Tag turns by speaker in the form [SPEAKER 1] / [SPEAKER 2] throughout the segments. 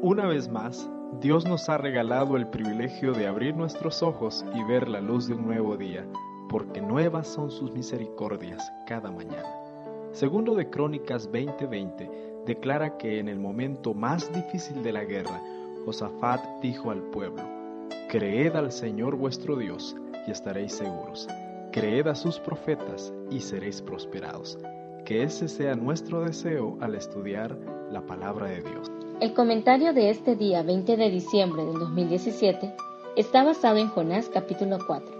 [SPEAKER 1] Una vez más, Dios nos ha regalado el privilegio de abrir nuestros ojos y ver la luz de un nuevo día, porque nuevas son sus misericordias cada mañana. Segundo de Crónicas 20:20 declara que en el momento más difícil de la guerra, Josafat dijo al pueblo: «Creed al Señor vuestro Dios y estaréis seguros. Creed a sus profetas y seréis prosperados». Que ese sea nuestro deseo al estudiar la palabra de Dios.
[SPEAKER 2] El comentario de este día 20 de diciembre del 2017 está basado en Jonás capítulo 4.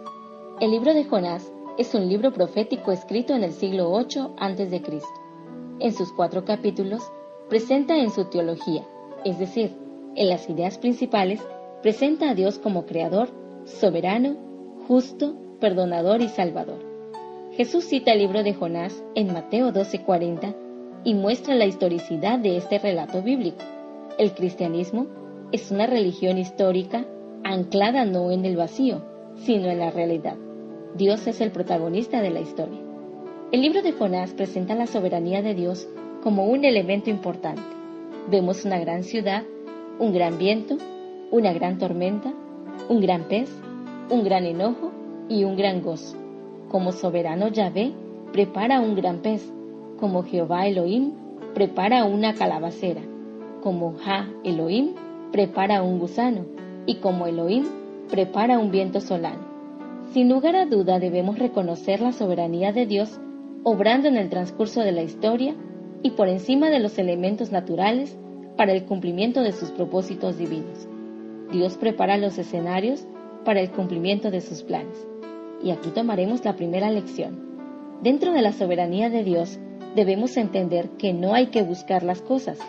[SPEAKER 2] El libro de Jonás es un libro profético escrito en el siglo 8 a.C. En sus 4 capítulos presenta en su teología, es decir, en las ideas principales, presenta a Dios como creador, soberano, justo, perdonador y salvador. Jesús cita el libro de Jonás en Mateo 12:40 y muestra la historicidad de este relato bíblico. El cristianismo es una religión histórica anclada no en el vacío, sino en la realidad. Dios es el protagonista de la historia. El libro de Jonás presenta la soberanía de Dios como un elemento importante. Vemos una gran ciudad, un gran viento, una gran tormenta, un gran pez, un gran enojo y un gran gozo. Como soberano Yahvé prepara un gran pez, como Jehová Elohim prepara una calabacera, como Ja Elohim prepara un gusano, y como Elohim prepara un viento solano. Sin lugar a duda debemos reconocer la soberanía de Dios obrando en el transcurso de la historia y por encima de los elementos naturales para el cumplimiento de sus propósitos divinos. Dios prepara los escenarios para el cumplimiento de sus planes. Y aquí tomaremos la primera lección. Dentro de la soberanía de Dios debemos entender que no hay que buscar las cosas.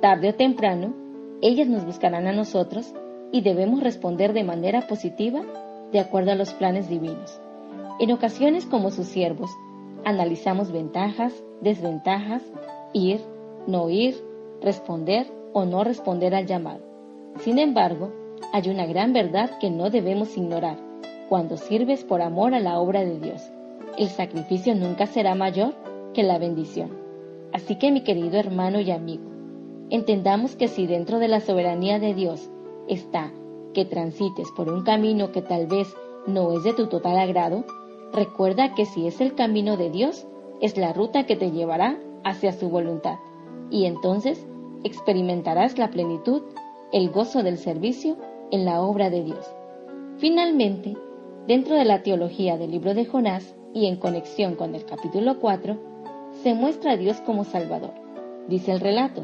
[SPEAKER 2] Tarde o temprano, ellas nos buscarán a nosotros y debemos responder de manera positiva de acuerdo a los planes divinos. En ocasiones, como sus siervos, analizamos ventajas, desventajas, ir, no ir, responder o no responder al llamado. Sin embargo, hay una gran verdad que no debemos ignorar. Cuando sirves por amor a la obra de Dios, el sacrificio nunca será mayor que la bendición. Así que, mi querido hermano y amigo, entendamos que si dentro de la soberanía de Dios está que transites por un camino que tal vez no es de tu total agrado, recuerda que si es el camino de Dios, es la ruta que te llevará hacia su voluntad, y entonces experimentarás la plenitud, el gozo del servicio en la obra de Dios. Finalmente, dentro de la teología del libro de Jonás y en conexión con el capítulo 4, se muestra a Dios como Salvador. Dice el relato: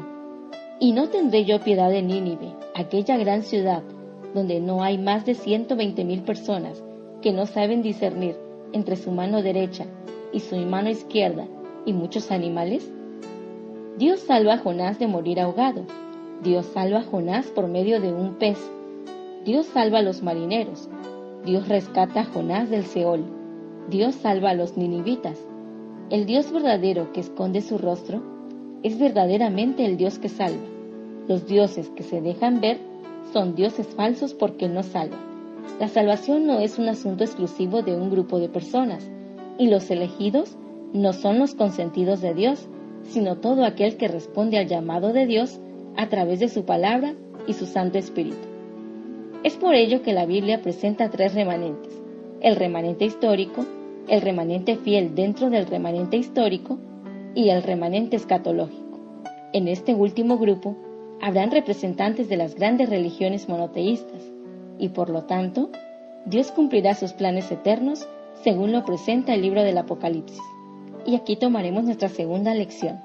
[SPEAKER 2] «Y no tendré yo piedad de Nínive, aquella gran ciudad, donde no hay más de 120,000 personas que no saben discernir entre su mano derecha y su mano izquierda y muchos animales». Dios salva a Jonás de morir ahogado. Dios salva a Jonás por medio de un pez. Dios salva a los marineros. Dios rescata a Jonás del Seol. Dios salva a los ninivitas. El Dios verdadero que esconde su rostro es verdaderamente el Dios que salva. Los dioses que se dejan ver son dioses falsos porque no salvan. La salvación no es un asunto exclusivo de un grupo de personas, y los elegidos no son los consentidos de Dios, sino todo aquel que responde al llamado de Dios a través de su palabra y su Santo Espíritu. Es por ello que la Biblia presenta 3 remanentes: el remanente histórico, el remanente fiel dentro del remanente histórico y el remanente escatológico. En este último grupo habrán representantes de las grandes religiones monoteístas y por lo tanto Dios cumplirá sus planes eternos según lo presenta el libro del Apocalipsis. Y aquí tomaremos nuestra segunda lección.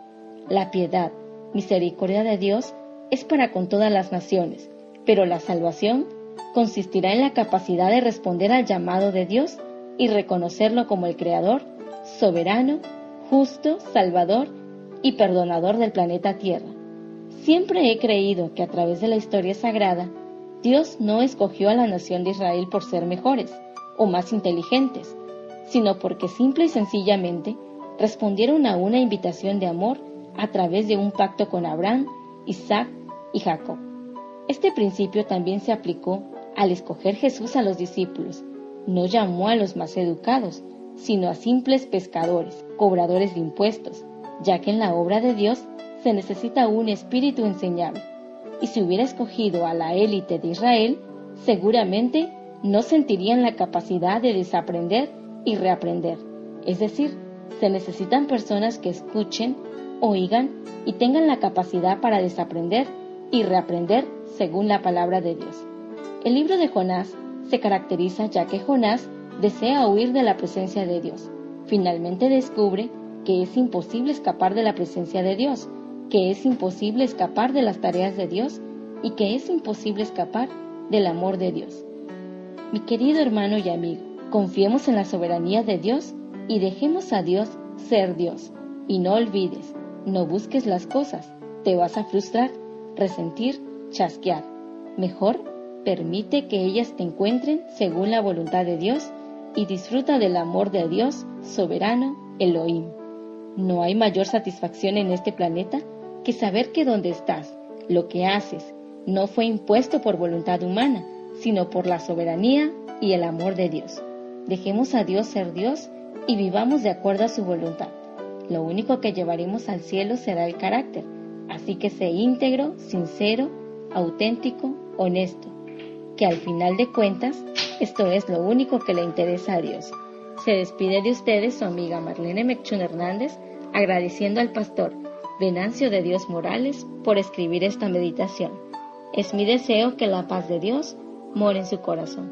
[SPEAKER 2] La piedad, misericordia de Dios es para con todas las naciones, pero la salvación consistirá en la capacidad de responder al llamado de Dios y reconocerlo como el Creador, soberano, justo, salvador y perdonador del planeta Tierra. Siempre he creído que a través de la historia sagrada, Dios no escogió a la nación de Israel por ser mejores o más inteligentes, sino porque simple y sencillamente respondieron a una invitación de amor a través de un pacto con Abraham, Isaac y Jacob. Este principio también se aplicó al escoger Jesús a los discípulos. No llamó a los más educados, sino a simples pescadores, cobradores de impuestos, ya que en la obra de Dios se necesita un espíritu enseñable. y si hubiera escogido a la élite de Israel, seguramente no sentirían la capacidad de desaprender y reaprender. Es decir, se necesitan personas que escuchen, oigan y tengan la capacidad para desaprender y reaprender según la palabra de Dios. El libro de Jonás se caracteriza ya que Jonás desea huir de la presencia de Dios. Finalmente descubre que es imposible escapar de la presencia de Dios, que es imposible escapar de las tareas de Dios y que es imposible escapar del amor de Dios. Mi querido hermano y amigo, confiemos en la soberanía de Dios y dejemos a Dios ser Dios. Y no olvides, no busques las cosas, te vas a frustrar, resentir, chasquear. Mejor, permite que ellas te encuentren según la voluntad de Dios y disfruta del amor de Dios soberano, Elohim. No hay mayor satisfacción en este planeta que saber que donde estás, lo que haces, no fue impuesto por voluntad humana, sino por la soberanía y el amor de Dios. Dejemos a Dios ser Dios y vivamos de acuerdo a su voluntad. Lo único que llevaremos al cielo será el carácter, así que sé íntegro, sincero, auténtico, honesto, que al final de cuentas, esto es lo único que le interesa a Dios. Se despide de ustedes su amiga Marlene Mechún Hernández, agradeciendo al pastor Venancio de Dios Morales por escribir esta meditación. Es mi deseo que la paz de Dios more en su corazón.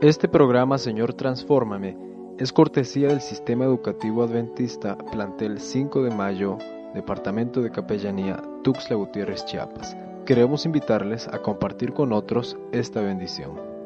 [SPEAKER 1] Este programa Señor Transfórmame es cortesía del Sistema Educativo Adventista Plantel 5 de Mayo, Departamento de Capellanía, Tuxtla Gutiérrez, Chiapas. Queremos invitarles a compartir con otros esta bendición.